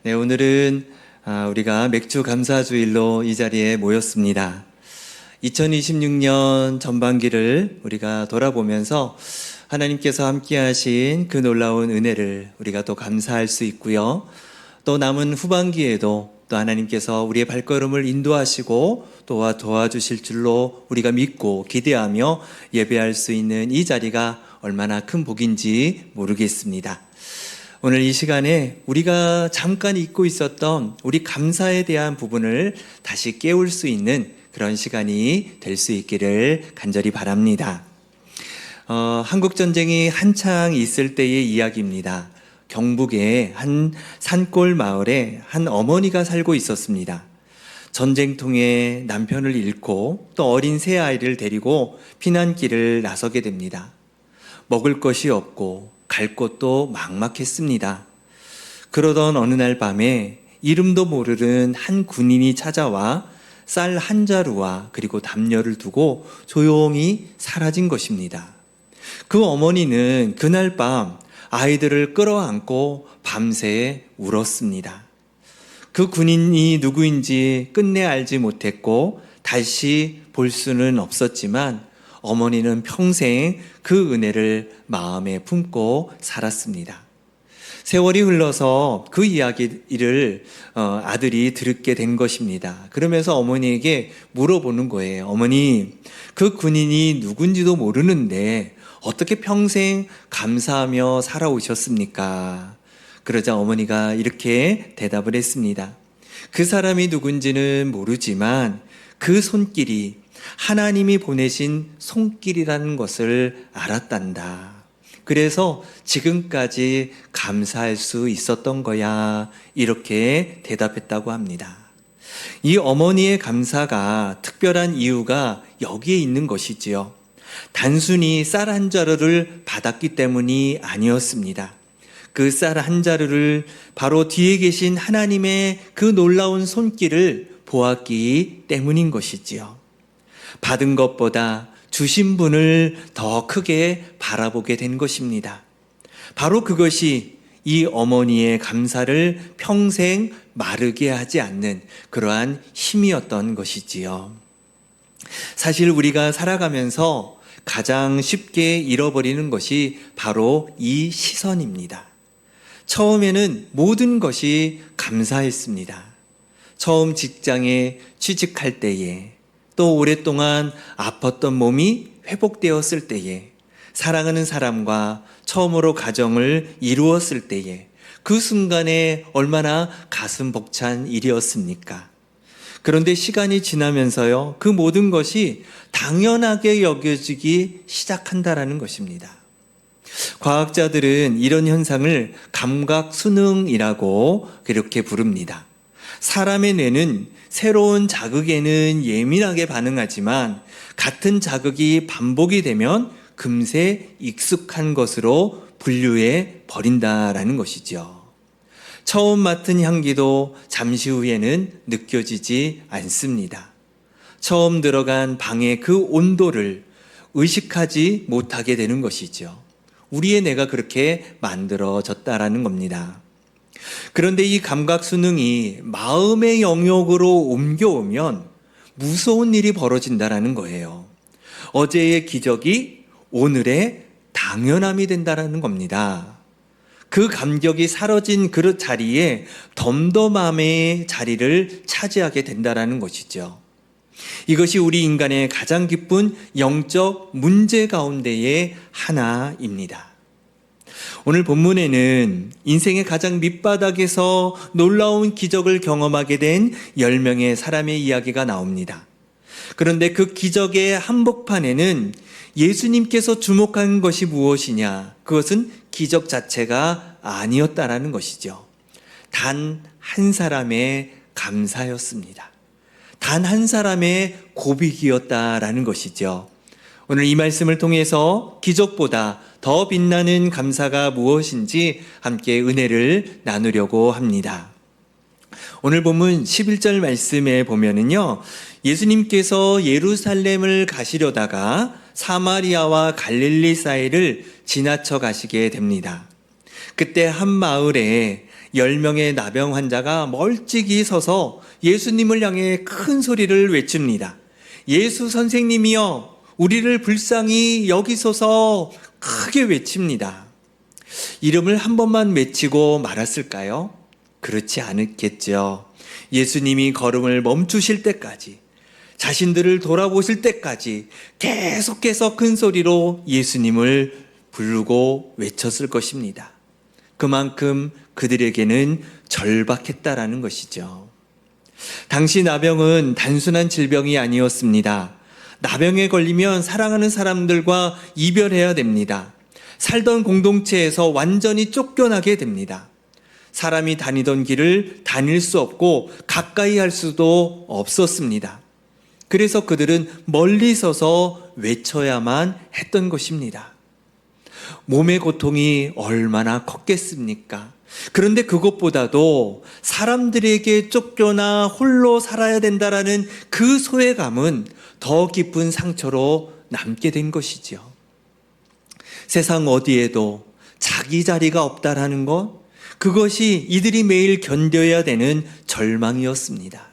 네, 오늘은 우리가 맥주 감사주일로 이 자리에 모였습니다. 2026년 전반기를 우리가 돌아보면서 하나님께서 함께 하신 그 놀라운 은혜를 우리가 또 감사할 수 있고요. 또 남은 후반기에도 또 하나님께서 우리의 발걸음을 인도하시고 도와주실 줄로 우리가 믿고 기대하며 예배할 수 있는 이 자리가 얼마나 큰 복인지 모르겠습니다. 오늘 이 시간에 우리가 잠깐 잊고 있었던 우리 감사에 대한 부분을 다시 깨울 수 있는 그런 시간이 될 수 있기를 간절히 바랍니다. 한국전쟁이 한창 있을 때의 이야기입니다. 경북의 한 산골 마을에 한 어머니가 살고 있었습니다. 전쟁통에 남편을 잃고 또 어린 새 아이를 데리고 피난길을 나서게 됩니다. 먹을 것이 없고 갈 곳도 막막했습니다. 그러던 어느 날 밤에 이름도 모르는 한 군인이 찾아와 쌀 한 자루와 그리고 담요를 두고 조용히 사라진 것입니다. 그 어머니는 그날 밤 아이들을 끌어안고 밤새 울었습니다. 그 군인이 누구인지 끝내 알지 못했고 다시 볼 수는 없었지만 어머니는 평생 그 은혜를 마음에 품고 살았습니다. 세월이 흘러서 그 이야기를 아들이 듣게 된 것입니다. 그러면서 어머니에게 물어보는 거예요. 어머니, 그 군인이 누군지도 모르는데 어떻게 평생 감사하며 살아오셨습니까? 그러자 어머니가 이렇게 대답을 했습니다. 그 사람이 누군지는 모르지만 그 손길이 하나님이 보내신 손길이라는 것을 알았단다. 그래서 지금까지 감사할 수 있었던 거야. 이렇게 대답했다고 합니다. 이 어머니의 감사가 특별한 이유가 여기에 있는 것이지요. 단순히 쌀 한 자루를 받았기 때문이 아니었습니다. 그 쌀 한 자루를 바로 뒤에 계신 하나님의 그 놀라운 손길을 보았기 때문인 것이지요. 받은 것보다 주신 분을 더 크게 바라보게 된 것입니다. 바로 그것이 이 어머니의 감사를 평생 마르게 하지 않는 그러한 힘이었던 것이지요. 사실 우리가 살아가면서 가장 쉽게 잃어버리는 것이 바로 이 시선입니다. 처음에는 모든 것이 감사했습니다. 처음 직장에 취직할 때에, 또 오랫동안 아팠던 몸이 회복되었을 때에, 사랑하는 사람과 처음으로 가정을 이루었을 때에, 그 순간에 얼마나 가슴 벅찬 일이었습니까? 그런데 시간이 지나면서요, 그 모든 것이 당연하게 여겨지기 시작한다라는 것입니다. 과학자들은 이런 현상을 감각순응이라고 그렇게 부릅니다. 사람의 뇌는 새로운 자극에는 예민하게 반응하지만 같은 자극이 반복이 되면 금세 익숙한 것으로 분류해 버린다라는 것이죠. 처음 맡은 향기도 잠시 후에는 느껴지지 않습니다. 처음 들어간 방의 그 온도를 의식하지 못하게 되는 것이죠. 우리의 뇌가 그렇게 만들어졌다라는 겁니다. 그런데 이 감각순응이 마음의 영역으로 옮겨오면 무서운 일이 벌어진다라는 거예요. 어제의 기적이 오늘의 당연함이 된다라는 겁니다. 그 감격이 사라진 그 자리에 덤덤함의 자리를 차지하게 된다라는 것이죠. 이것이 우리 인간의 가장 깊은 영적 문제 가운데의 하나입니다. 오늘 본문에는 인생의 가장 밑바닥에서 놀라운 기적을 경험하게 된 10명의 사람의 이야기가 나옵니다. 그런데 그 기적의 한복판에는 예수님께서 주목한 것이 무엇이냐? 그것은 기적 자체가 아니었다라는 것이죠. 단 한 사람의 감사였습니다. 단 한 사람의 고백이었다라는 것이죠. 오늘 이 말씀을 통해서 기적보다 더 빛나는 감사가 무엇인지 함께 은혜를 나누려고 합니다. 오늘 본문 11절 말씀에 보면은요, 예수님께서 예루살렘을 가시려다가 사마리아와 갈릴리 사이를 지나쳐 가시게 됩니다. 그때 한 마을에 10명의 나병 환자가 멀찍이 서서 예수님을 향해 큰 소리를 외칩니다. 예수 선생님이여, 우리를 불쌍히 여기소서 크게 외칩니다. 이름을 한 번만 외치고 말았을까요? 그렇지 않았겠죠. 예수님이 걸음을 멈추실 때까지, 자신들을 돌아보실 때까지 계속해서 큰 소리로 예수님을 부르고 외쳤을 것입니다. 그만큼 그들에게는 절박했다라는 것이죠. 당시 나병은 단순한 질병이 아니었습니다. 나병에 걸리면 사랑하는 사람들과 이별해야 됩니다. 살던 공동체에서 완전히 쫓겨나게 됩니다. 사람이 다니던 길을 다닐 수 없고 가까이 할 수도 없었습니다. 그래서 그들은 멀리 서서 외쳐야만 했던 것입니다. 몸의 고통이 얼마나 컸겠습니까? 그런데 그것보다도 사람들에게 쫓겨나 홀로 살아야 된다라는 그 소외감은 더 깊은 상처로 남게 된 것이죠. 세상 어디에도 자기 자리가 없다라는 것, 그것이 이들이 매일 견뎌야 되는 절망이었습니다.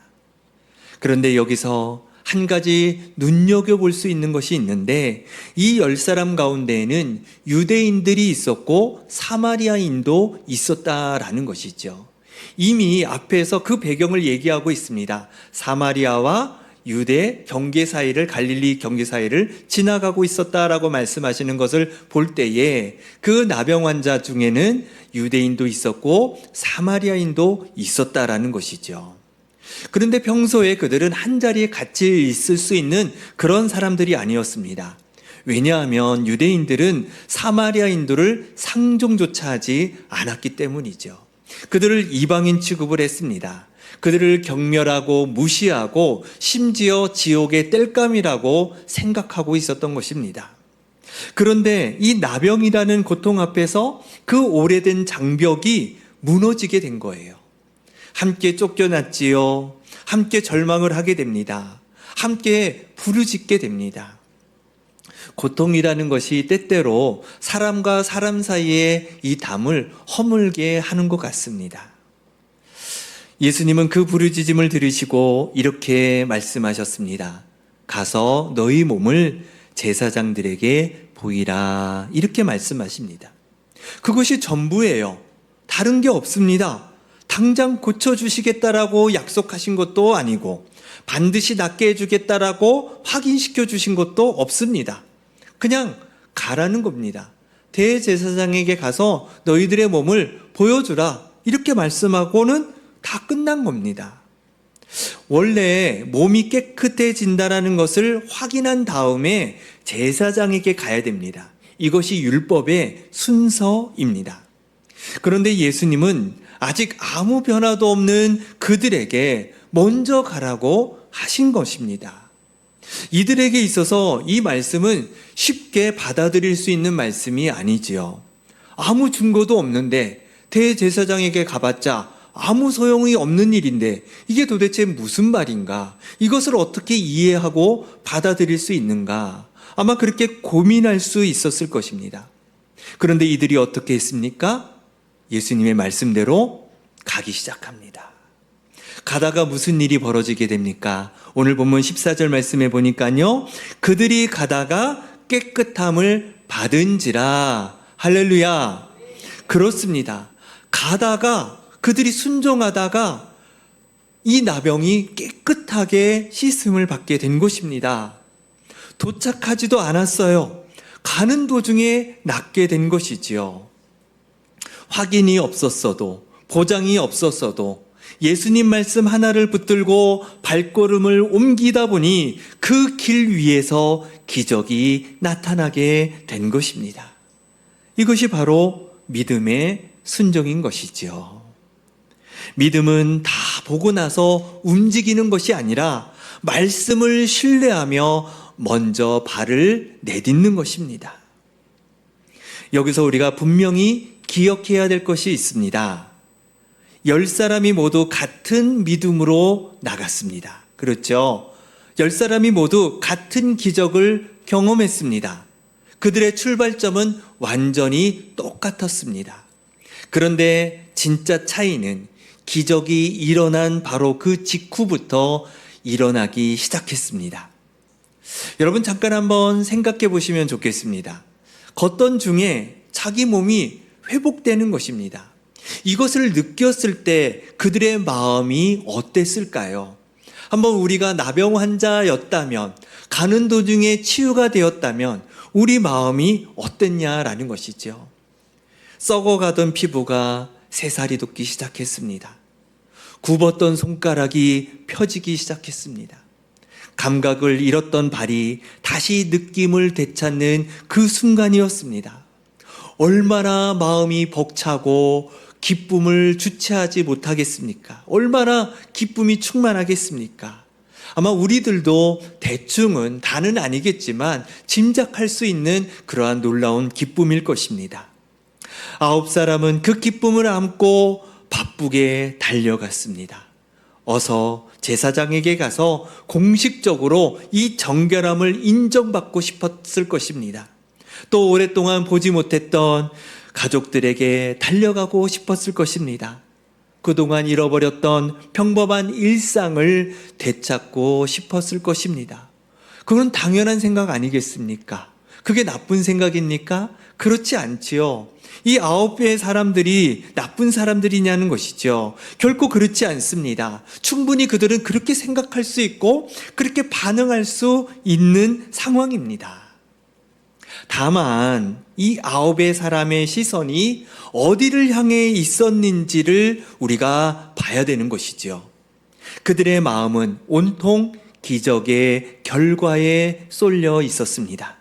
그런데 여기서 한 가지 눈여겨볼 수 있는 것이 있는데, 이 10사람 가운데에는 유대인들이 있었고 사마리아인도 있었다라는 것이죠. 이미 앞에서 그 배경을 얘기하고 있습니다. 사마리아와 유대 경계 사이를, 갈릴리 경계 사이를 지나가고 있었다라고 말씀하시는 것을 볼 때에 그 나병 환자 중에는 유대인도 있었고 사마리아인도 있었다라는 것이죠. 그런데 평소에 그들은 한자리에 같이 있을 수 있는 그런 사람들이 아니었습니다. 왜냐하면 유대인들은 사마리아인들을 상종조차 하지 않았기 때문이죠. 그들을 이방인 취급을 했습니다. 그들을 경멸하고 무시하고 심지어 지옥의 땔감이라고 생각하고 있었던 것입니다. 그런데 이 나병이라는 고통 앞에서 그 오래된 장벽이 무너지게 된 거예요. 함께 쫓겨났지요. 함께 절망을 하게 됩니다. 함께 부르짖게 됩니다. 고통이라는 것이 때때로 사람과 사람 사이에 이 담을 허물게 하는 것 같습니다. 예수님은 그 부르짖음을 들으시고 이렇게 말씀하셨습니다. 가서 너희 몸을 제사장들에게 보이라. 이렇게 말씀하십니다. 그것이 전부예요. 다른 게 없습니다. 당장 고쳐주시겠다라고 약속하신 것도 아니고 반드시 낫게 해주겠다라고 확인시켜 주신 것도 없습니다. 그냥 가라는 겁니다. 대제사장에게 가서 너희들의 몸을 보여주라. 이렇게 말씀하고는 다 끝난 겁니다. 원래 몸이 깨끗해진다는 것을 확인한 다음에 제사장에게 가야 됩니다. 이것이 율법의 순서입니다. 그런데 예수님은 아직 아무 변화도 없는 그들에게 먼저 가라고 하신 것입니다. 이들에게 있어서 이 말씀은 쉽게 받아들일 수 있는 말씀이 아니지요. 아무 증거도 없는데 대제사장에게 가봤자 아무 소용이 없는 일인데 이게 도대체 무슨 말인가? 이것을 어떻게 이해하고 받아들일 수 있는가? 아마 그렇게 고민할 수 있었을 것입니다. 그런데 이들이 어떻게 했습니까? 예수님의 말씀대로 가기 시작합니다. 가다가 무슨 일이 벌어지게 됩니까? 오늘 본문 14절 말씀에 보니까요, 그들이 가다가 깨끗함을 받은지라. 할렐루야. 그렇습니다. 가다가, 그들이 순종하다가 이 나병이 깨끗하게 씻음을 받게 된 것입니다. 도착하지도 않았어요. 가는 도중에 낫게 된 것이지요. 확인이 없었어도, 보장이 없었어도 예수님 말씀 하나를 붙들고 발걸음을 옮기다 보니 그 길 위에서 기적이 나타나게 된 것입니다. 이것이 바로 믿음의 순종인 것이지요. 믿음은 다 보고 나서 움직이는 것이 아니라 말씀을 신뢰하며 먼저 발을 내딛는 것입니다. 여기서 우리가 분명히 기억해야 될 것이 있습니다. 10사람이 모두 같은 믿음으로 나갔습니다. 그렇죠? 10사람이 모두 같은 기적을 경험했습니다. 그들의 출발점은 완전히 똑같았습니다. 그런데 진짜 차이는 기적이 일어난 바로 그 직후부터 일어나기 시작했습니다. 여러분 잠깐 한번 생각해 보시면 좋겠습니다. 걷던 중에 자기 몸이 회복되는 것입니다. 이것을 느꼈을 때 그들의 마음이 어땠을까요? 한번 우리가 나병 환자였다면, 가는 도중에 치유가 되었다면 우리 마음이 어땠냐라는 것이죠. 썩어가던 피부가 새살이 돋기 시작했습니다. 굽었던 손가락이 펴지기 시작했습니다. 감각을 잃었던 발이 다시 느낌을 되찾는 그 순간이었습니다. 얼마나 마음이 벅차고 기쁨을 주체하지 못하겠습니까? 얼마나 기쁨이 충만하겠습니까? 아마 우리들도 대충은 다는 아니겠지만 짐작할 수 있는 그러한 놀라운 기쁨일 것입니다. 9사람은 그 기쁨을 안고 바쁘게 달려갔습니다. 어서 제사장에게 가서 공식적으로 이 정결함을 인정받고 싶었을 것입니다. 또 오랫동안 보지 못했던 가족들에게 달려가고 싶었을 것입니다. 그동안 잃어버렸던 평범한 일상을 되찾고 싶었을 것입니다. 그건 당연한 생각 아니겠습니까? 그게 나쁜 생각입니까? 그렇지 않지요. 이 9의 사람들이 나쁜 사람들이냐는 것이죠. 결코 그렇지 않습니다. 충분히 그들은 그렇게 생각할 수 있고 그렇게 반응할 수 있는 상황입니다. 다만 이 9의 사람의 시선이 어디를 향해 있었는지를 우리가 봐야 되는 것이죠. 그들의 마음은 온통 기적의 결과에 쏠려 있었습니다.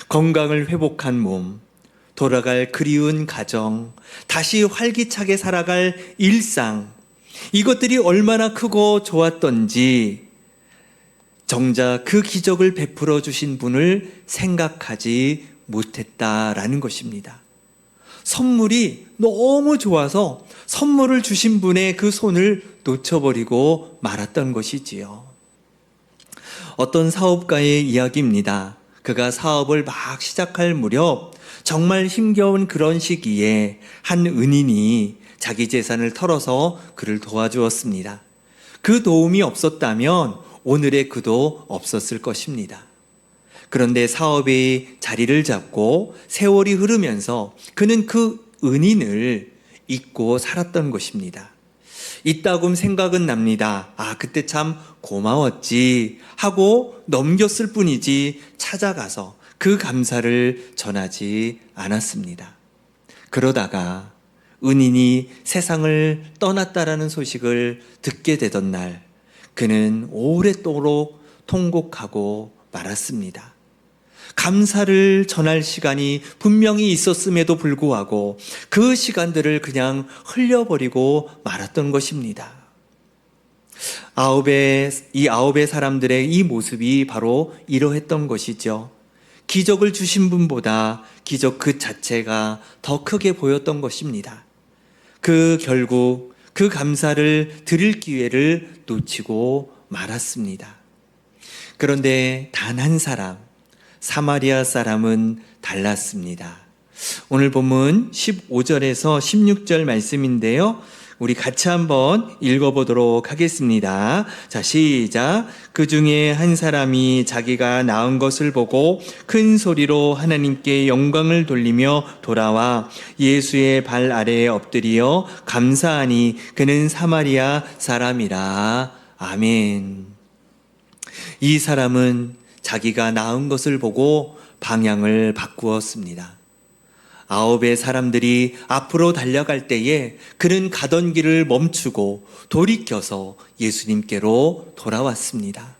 건강을 회복한 몸, 돌아갈 그리운 가정, 다시 활기차게 살아갈 일상, 이것들이 얼마나 크고 좋았던지 정작 그 기적을 베풀어 주신 분을 생각하지 못했다라는 것입니다. 선물이 너무 좋아서 선물을 주신 분의 그 손을 놓쳐버리고 말았던 것이지요. 어떤 사업가의 이야기입니다. 그가 사업을 막 시작할 무렵 정말 힘겨운 그런 시기에 한 은인이 자기 재산을 털어서 그를 도와주었습니다. 그 도움이 없었다면 오늘의 그도 없었을 것입니다. 그런데 사업이 자리를 잡고 세월이 흐르면서 그는 그 은인을 잊고 살았던 것입니다. 이따금 생각은 납니다. 그때 참 고마웠지 하고 넘겼을 뿐이지 찾아가서 그 감사를 전하지 않았습니다. 그러다가 은인이 세상을 떠났다라는 소식을 듣게 되던 날, 그는 오랫도록 통곡하고 말았습니다. 감사를 전할 시간이 분명히 있었음에도 불구하고 그 시간들을 그냥 흘려버리고 말았던 것입니다. 이 9의 사람들의 이 모습이 바로 이러했던 것이죠. 기적을 주신 분보다 기적 그 자체가 더 크게 보였던 것입니다. 결국 그 감사를 드릴 기회를 놓치고 말았습니다. 그런데 단 한 사람, 사마리아 사람은 달랐습니다. 오늘 본문 15절에서 16절 말씀인데요. 우리 같이 한번 읽어보도록 하겠습니다. 자, 시작. 그 중에 한 사람이 자기가 낳은 것을 보고 큰 소리로 하나님께 영광을 돌리며 돌아와 예수의 발 아래에 엎드려 감사하니 그는 사마리아 사람이라. 아멘. 이 사람은 자기가 낳은 것을 보고 방향을 바꾸었습니다. 9의 사람들이 앞으로 달려갈 때에 그는 가던 길을 멈추고 돌이켜서 예수님께로 돌아왔습니다.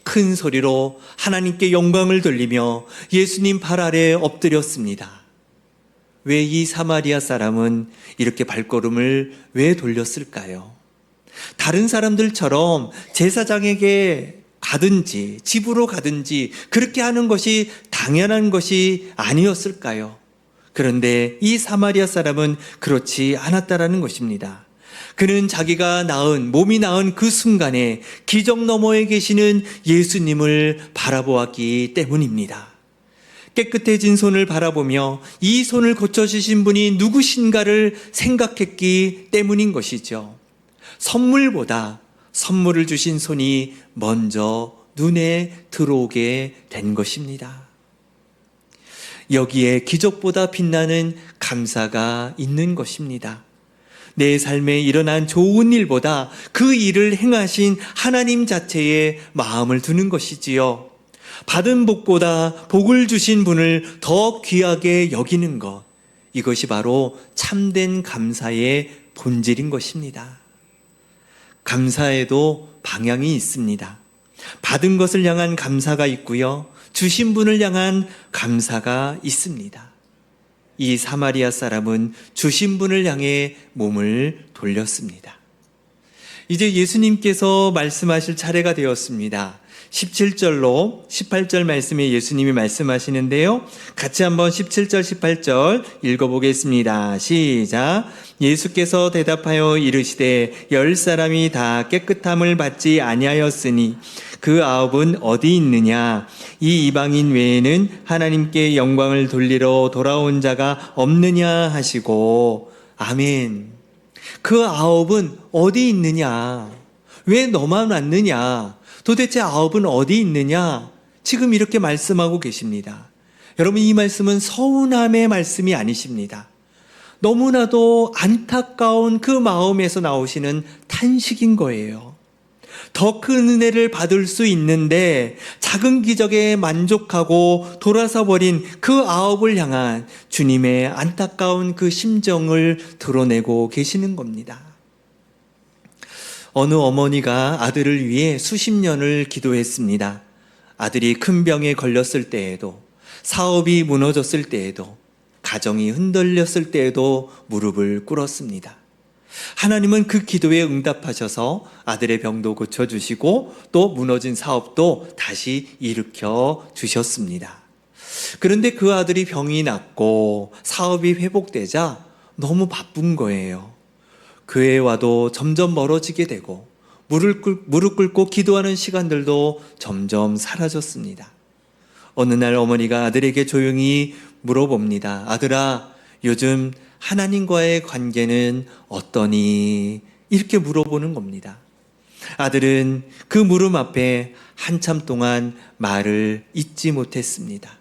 큰 소리로 하나님께 영광을 돌리며 예수님 발 아래에 엎드렸습니다. 왜 이 사마리아 사람은 이렇게 발걸음을 왜 돌렸을까요? 다른 사람들처럼 제사장에게 가든지 집으로 가든지 그렇게 하는 것이 당연한 것이 아니었을까요? 그런데 이 사마리아 사람은 그렇지 않았다라는 것입니다. 그는 자기가 몸이 나은 그 순간에 기적 너머에 계시는 예수님을 바라보았기 때문입니다. 깨끗해진 손을 바라보며 이 손을 고쳐주신 분이 누구신가를 생각했기 때문인 것이죠. 선물보다 선물을 주신 손이 먼저 눈에 들어오게 된 것입니다. 여기에 기적보다 빛나는 감사가 있는 것입니다. 내 삶에 일어난 좋은 일보다 그 일을 행하신 하나님 자체에 마음을 두는 것이지요. 받은 복보다 복을 주신 분을 더 귀하게 여기는 것, 이것이 바로 참된 감사의 본질인 것입니다. 감사에도 방향이 있습니다. 받은 것을 향한 감사가 있고요, 주신 분을 향한 감사가 있습니다. 이 사마리아 사람은 주신 분을 향해 몸을 돌렸습니다. 이제 예수님께서 말씀하실 차례가 되었습니다. 17절로 18절 말씀에 예수님이 말씀하시는데요, 같이 한번 17절 18절 읽어보겠습니다. 시작. 예수께서 대답하여 이르시되 10사람이 다 깨끗함을 받지 아니하였으니 그 9은 어디 있느냐? 이 이방인 외에는 하나님께 영광을 돌리러 돌아온 자가 없느냐 하시고. 아멘. 그 9은 어디 있느냐? 왜 너만 왔느냐? 도대체 9은 어디 있느냐? 지금 이렇게 말씀하고 계십니다. 여러분, 이 말씀은 서운함의 말씀이 아니십니다. 너무나도 안타까운 그 마음에서 나오시는 탄식인 거예요. 더 큰 은혜를 받을 수 있는데 작은 기적에 만족하고 돌아서 버린 그 9을 향한 주님의 안타까운 그 심정을 드러내고 계시는 겁니다. 어느 어머니가 아들을 위해 수십 년을 기도했습니다. 아들이 큰 병에 걸렸을 때에도, 사업이 무너졌을 때에도, 가정이 흔들렸을 때에도 무릎을 꿇었습니다. 하나님은 그 기도에 응답하셔서 아들의 병도 고쳐주시고 또 무너진 사업도 다시 일으켜 주셨습니다. 그런데 그 아들이 병이 낫고 사업이 회복되자 너무 바쁜 거예요. 교회와도 점점 멀어지게 되고 무릎 꿇고 기도하는 시간들도 점점 사라졌습니다. 어느 날 어머니가 아들에게 조용히 물어봅니다. 아들아, 요즘 하나님과의 관계는 어떠니? 이렇게 물어보는 겁니다. 아들은 그 물음 앞에 한참 동안 말을 잇지 못했습니다.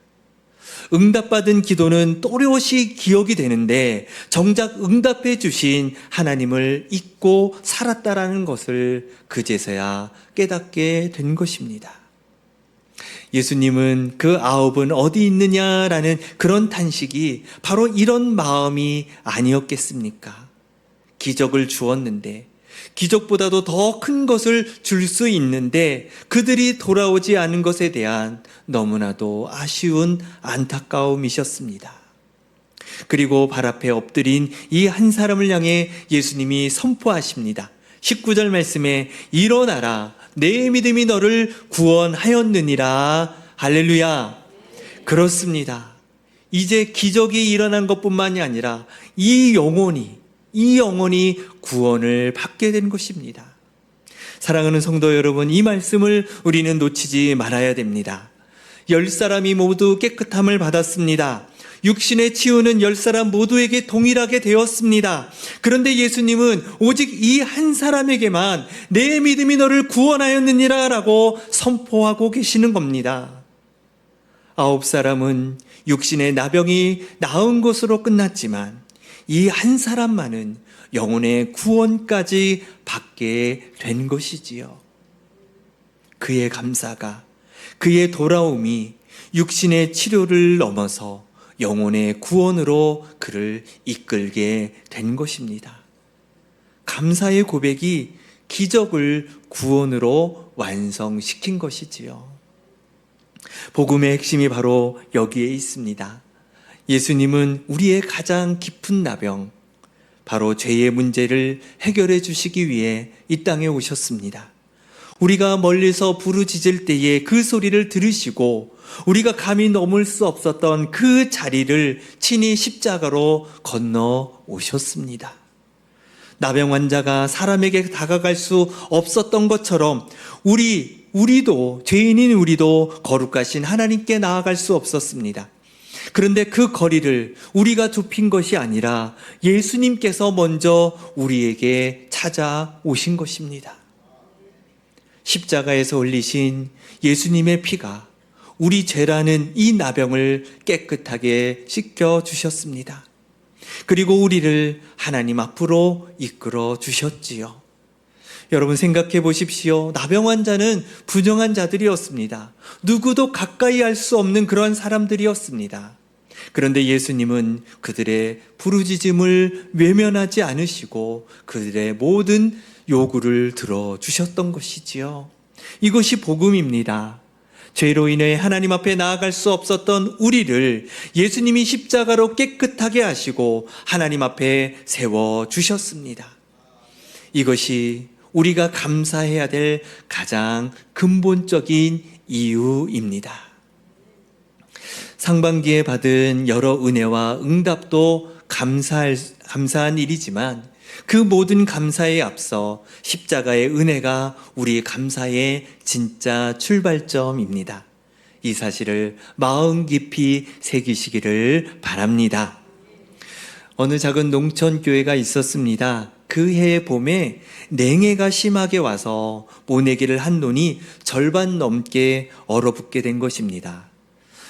응답받은 기도는 또렷이 기억이 되는데 정작 응답해 주신 하나님을 잊고 살았다라는 것을 그제서야 깨닫게 된 것입니다. 예수님은 그 9은 어디 있느냐라는 그런 탄식이 바로 이런 마음이 아니었겠습니까? 기적을 주었는데, 기적보다도 더 큰 것을 줄 수 있는데 그들이 돌아오지 않은 것에 대한 너무나도 아쉬운 안타까움이셨습니다. 그리고 발 앞에 엎드린 이 한 사람을 향해 예수님이 선포하십니다. 19절 말씀에 일어나라, 내 믿음이 너를 구원하였느니라. 할렐루야. 그렇습니다. 이제 기적이 일어난 것뿐만이 아니라 이 영혼이 구원을 받게 된 것입니다. 사랑하는 성도 여러분, 이 말씀을 우리는 놓치지 말아야 됩니다. 10사람이 모두 깨끗함을 받았습니다. 육신의 치유는 10사람 모두에게 동일하게 되었습니다. 그런데 예수님은 오직 이 한 사람에게만 내 믿음이 너를 구원하였느니라 라고 선포하고 계시는 겁니다. 9사람은 육신의 나병이 나은 것으로 끝났지만 이 한 사람만은 영혼의 구원까지 받게 된 것이지요. 그의 감사가, 그의 돌아옴이 육신의 치료를 넘어서 영혼의 구원으로 그를 이끌게 된 것입니다. 감사의 고백이 기적을 구원으로 완성시킨 것이지요. 복음의 핵심이 바로 여기에 있습니다. 예수님은 우리의 가장 깊은 나병, 바로 죄의 문제를 해결해 주시기 위해 이 땅에 오셨습니다. 우리가 멀리서 부르짖을 때에 그 소리를 들으시고 우리가 감히 넘을 수 없었던 그 자리를 친히 십자가로 건너 오셨습니다. 나병 환자가 사람에게 다가갈 수 없었던 것처럼 우리도, 죄인인 우리도 거룩하신 하나님께 나아갈 수 없었습니다. 그런데 그 거리를 우리가 좁힌 것이 아니라 예수님께서 먼저 우리에게 찾아오신 것입니다. 십자가에서 흘리신 예수님의 피가 우리 죄라는 이 나병을 깨끗하게 씻겨 주셨습니다. 그리고 우리를 하나님 앞으로 이끌어 주셨지요. 여러분 생각해 보십시오. 나병 환자는 부정한 자들이었습니다. 누구도 가까이 할 수 없는 그런 사람들이었습니다. 그런데 예수님은 그들의 부르짖음을 외면하지 않으시고 그들의 모든 요구를 들어주셨던 것이지요. 이것이 복음입니다. 죄로 인해 하나님 앞에 나아갈 수 없었던 우리를 예수님이 십자가로 깨끗하게 하시고 하나님 앞에 세워주셨습니다. 이것이 우리가 감사해야 될 가장 근본적인 이유입니다. 상반기에 받은 여러 은혜와 응답도 감사한 일이지만 그 모든 감사에 앞서 십자가의 은혜가 우리 감사의 진짜 출발점입니다. 이 사실을 마음 깊이 새기시기를 바랍니다. 어느 작은 농촌교회가 있었습니다. 그 해의 봄에 냉해가 심하게 와서 모내기를 한 논이 절반 넘게 얼어붙게 된 것입니다.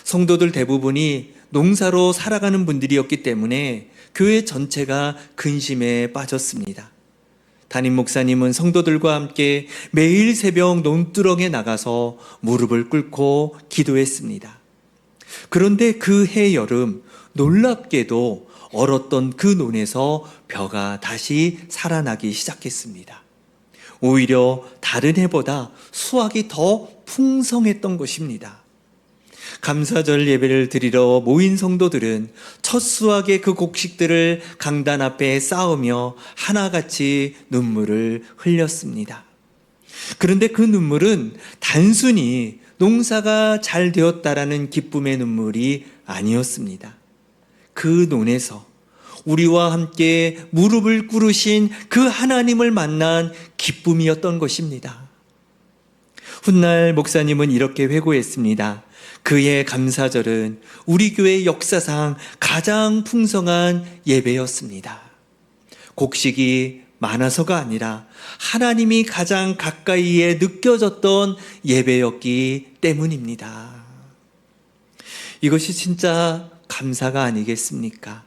성도들 대부분이 농사로 살아가는 분들이었기 때문에 교회 전체가 근심에 빠졌습니다. 담임 목사님은 성도들과 함께 매일 새벽 논두렁에 나가서 무릎을 꿇고 기도했습니다. 그런데 그 해 여름 놀랍게도 얼었던 그 논에서 벼가 다시 살아나기 시작했습니다. 오히려 다른 해보다 수확이 더 풍성했던 것입니다. 감사절 예배를 드리러 모인 성도들은 첫 수확의 그 곡식들을 강단 앞에 쌓으며 하나같이 눈물을 흘렸습니다. 그런데 그 눈물은 단순히 농사가 잘 되었다라는 기쁨의 눈물이 아니었습니다. 그 논에서 우리와 함께 무릎을 꿇으신 그 하나님을 만난 기쁨이었던 것입니다. 훗날 목사님은 이렇게 회고했습니다. 그의 감사절은 우리 교회 역사상 가장 풍성한 예배였습니다. 곡식이 많아서가 아니라 하나님이 가장 가까이에 느껴졌던 예배였기 때문입니다. 이것이 진짜 감사가 아니겠습니까?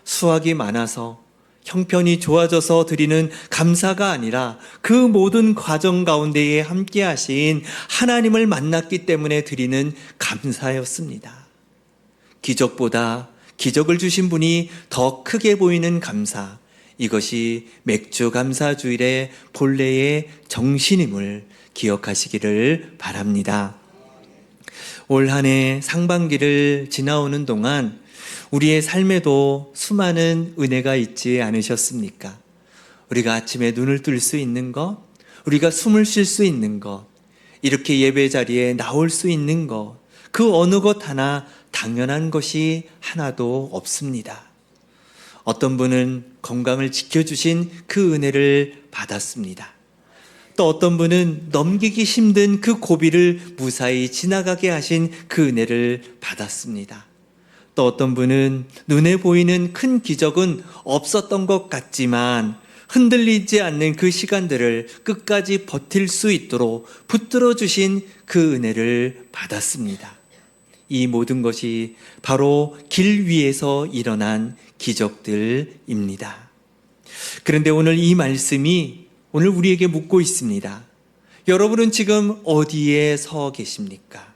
수확이 많아서 형편이 좋아져서 드리는 감사가 아니라 그 모든 과정 가운데에 함께 하신 하나님을 만났기 때문에 드리는 감사였습니다. 기적보다 기적을 주신 분이 더 크게 보이는 감사, 이것이 맥주 감사주일의 본래의 정신임을 기억하시기를 바랍니다. 올 한 해 상반기를 지나오는 동안 우리의 삶에도 수많은 은혜가 있지 않으셨습니까? 우리가 아침에 눈을 뜰 수 있는 것, 우리가 숨을 쉴 수 있는 것, 이렇게 예배 자리에 나올 수 있는 것, 그 어느 것 하나 당연한 것이 하나도 없습니다. 어떤 분은 건강을 지켜주신 그 은혜를 받았습니다. 또 어떤 분은 넘기기 힘든 그 고비를 무사히 지나가게 하신 그 은혜를 받았습니다. 또 어떤 분은 눈에 보이는 큰 기적은 없었던 것 같지만 흔들리지 않는 그 시간들을 끝까지 버틸 수 있도록 붙들어 주신 그 은혜를 받았습니다. 이 모든 것이 바로 길 위에서 일어난 기적들입니다. 그런데 오늘 이 말씀이 오늘 우리에게 묻고 있습니다. 여러분은 지금 어디에 서 계십니까?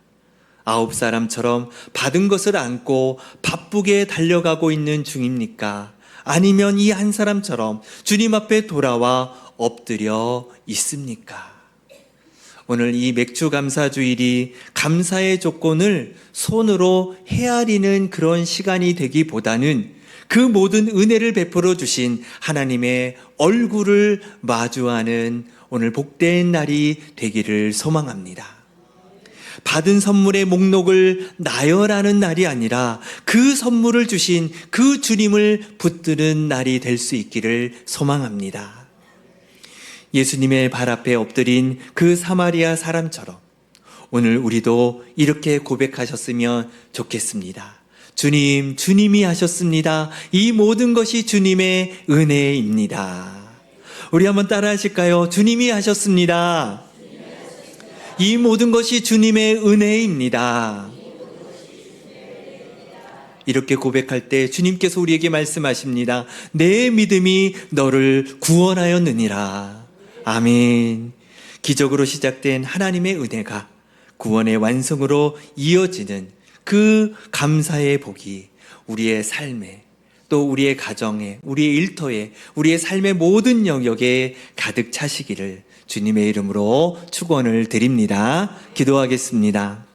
9사람처럼 받은 것을 안고 바쁘게 달려가고 있는 중입니까? 아니면 이 한 사람처럼 주님 앞에 돌아와 엎드려 있습니까? 오늘 이 맥주 감사주일이 감사의 조건을 손으로 헤아리는 그런 시간이 되기보다는 그 모든 은혜를 베풀어 주신 하나님의 얼굴을 마주하는 오늘 복된 날이 되기를 소망합니다. 받은 선물의 목록을 나열하는 날이 아니라 그 선물을 주신 그 주님을 붙드는 날이 될 수 있기를 소망합니다. 예수님의 발 앞에 엎드린 그 사마리아 사람처럼 오늘 우리도 이렇게 고백하셨으면 좋겠습니다. 주님, 주님이 하셨습니다. 이 모든 것이 주님의 은혜입니다. 우리 한번 따라 하실까요? 주님이 하셨습니다. 이 모든 것이 주님의 은혜입니다. 이렇게 고백할 때 주님께서 우리에게 말씀하십니다. 내 믿음이 너를 구원하였느니라. 아멘. 기적으로 시작된 하나님의 은혜가 구원의 완성으로 이어지는 그 감사의 복이 우리의 삶에, 또 우리의 가정에, 우리의 일터에, 우리의 삶의 모든 영역에 가득 차시기를 주님의 이름으로 축원을 드립니다. 기도하겠습니다.